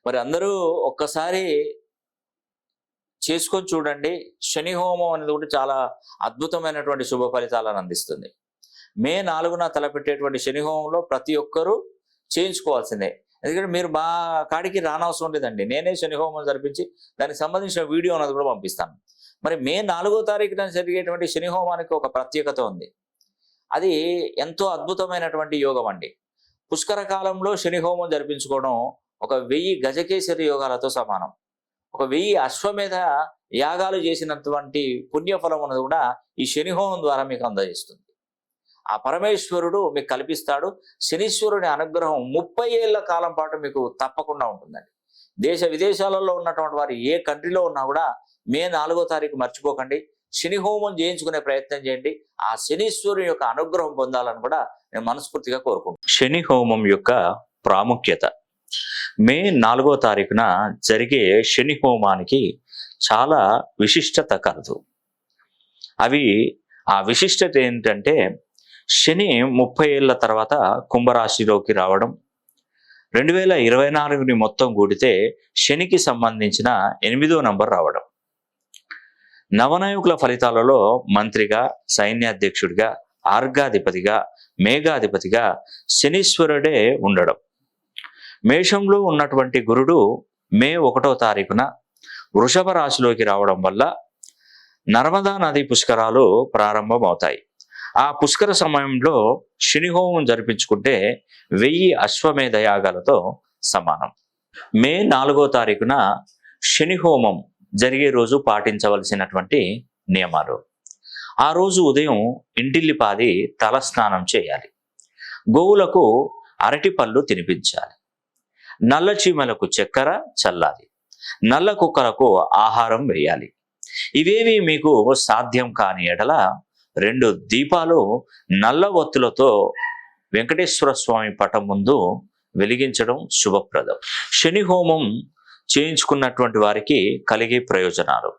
మరి అందరూ ఒక్కసారి చేసుకొని చూడండి. శని హోమం అనేది కూడా చాలా అద్భుతమైనటువంటి శుభ ఫలితాలను అందిస్తుంది. మే 4న తలపెట్టేటువంటి శని హోమంలో ప్రతి ఒక్కరూ చేయించుకోవాల్సిందే. ఎందుకంటే మీరు మా కాడికి రానవసరం లేదండి. నేనే శని హోమం జరిపించి దానికి సంబంధించిన వీడియో అనేది కూడా పంపిస్తాను. మరి మే 4వ తారీఖున జరిగేటువంటి శని హోమానికి ఒక ప్రత్యేకత ఉంది. అది ఎంతో అద్భుతమైనటువంటి యోగం అండి. పుష్కర కాలంలో శని హోమం జరిపించుకోవడం ఒక 1000 గజకేసరి యోగాలతో సమానం. ఒక 1000 అశ్వమేధ యాగాలు చేసినటువంటి పుణ్యఫలం అనేది కూడా ఈ శని హోమం ద్వారా మీకు అందజేస్తుంది. ఆ పరమేశ్వరుడు మీకు కల్పిస్తాడు. శనీశ్వరుని అనుగ్రహం 30 ఏళ్ల కాలం పాటు మీకు తప్పకుండా ఉంటుందండి. దేశ విదేశాలలో ఉన్నటువంటి వారు ఏ కంట్రీలో ఉన్నా కూడా మే 4వ తారీఖు మర్చిపోకండి. శని హోమం చేయించుకునే ప్రయత్నం చేయండి. ఆ శనీశ్వరుని యొక్క అనుగ్రహం పొందాలని కూడా నేను మనస్ఫూర్తిగా కోరుకుంటున్నాను. శని హోమం యొక్క ప్రాముఖ్యత. మే 4వ తారీఖున జరిగే శని హోమానికి చాలా విశిష్టత కలదు. ఆ విశిష్టత ఏంటంటే, శని 30 ఏళ్ల తర్వాత కుంభరాశిలోకి రావడం, 2024ని మొత్తం కూడితే శనికి సంబంధించిన 8వ నంబర్ రావడం, నవనాయకుల ఫలితాలలో మంత్రిగా, సైన్యాధ్యక్షుడిగా, ఆర్గాధిపతిగా, మేఘాధిపతిగా శనీశ్వరుడే ఉండడం, మేషంలో ఉన్నటువంటి గురుడు మే 1వ తారీఖున వృషభ రాశిలోకి రావడం వల్ల నర్మదా నది పుష్కరాలు ప్రారంభమవుతాయి. ఆ పుష్కర సమయంలో శని హోమం జరిపించుకుంటే 1000 అశ్వమేధ యాగాలతో సమానం. మే 4వ తారీఖున శని హోమం జరిగే రోజు పాటించవలసినటువంటి నియమాలు. ఆ రోజు ఉదయం ఇంటిల్లిపాది తలస్నానం చేయాలి. గోవులకు అరటి పళ్ళు తినిపించాలి. నల్ల చీమలకు చక్కెర చల్లాలి. నల్ల కుక్కలకు ఆహారం వేయాలి. ఇవేవి మీకు సాధ్యం కాని ఎడల 2 దీపాలు నల్ల ఒత్తులతో వెంకటేశ్వర స్వామి పటం ముందు వెలిగించడం శుభప్రదం. శని హోమం చేయించుకున్నటువంటి వారికి కలిగే ప్రయోజనాలు: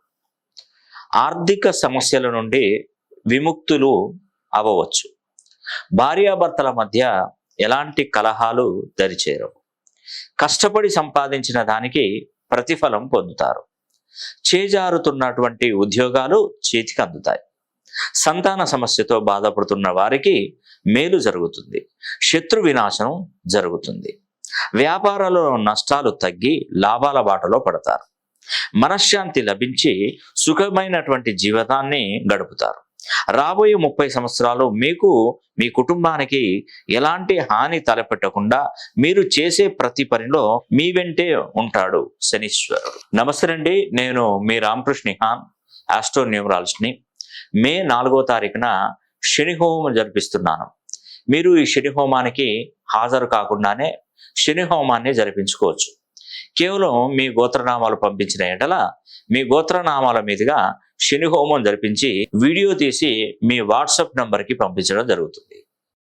ఆర్థిక సమస్యల నుండి విముక్తులు అవ్వవచ్చు. భార్యాభర్తల మధ్య ఎలాంటి కలహాలు దరిచేరవు. కష్టపడి సంపాదించిన దానికి ప్రతిఫలం పొందుతారు. చేజారుతున్నటువంటి ఉద్యోగాలు చేతికి అందుతాయి. సంతాన సమస్యతో బాధపడుతున్న వారికి మేలు జరుగుతుంది. శత్రు వినాశనం జరుగుతుంది. వ్యాపారాలలో నష్టాలు తగ్గి లాభాల బాటలో పడతారు. మనశ్శాంతి లభించి సుఖమైనటువంటి జీవితాన్ని గడుపుతారు. రాబోయే 30 సంవత్సరాలు మీకు, మీ కుటుంబానికి ఎలాంటి హాని తలపెట్టకుండా మీరు చేసే ప్రతి పనిలో మీ వెంటే ఉంటాడు శనీశ్వరుడు. నమస్తే అండి, నేను మీ రామకృష్ణ హాన్, ఆస్ట్రో న్యూమరాలజిస్ట్ని. మే 4వ తారీఖున శని హోమం జరిపిస్తున్నాను. మీరు ఈ శని హోమానికి హాజరు కాకుండానే శని హోమాన్ని జరిపించుకోవచ్చు. కేవలం మీ గోత్రనామాలు పంపించిన ఎడల మీ గోత్రనామాల మీదుగా శని హోమం జరిపించి వీడియో తీసి మీ వాట్సాప్ నంబర్కి పంపించడం జరుగుతుంది.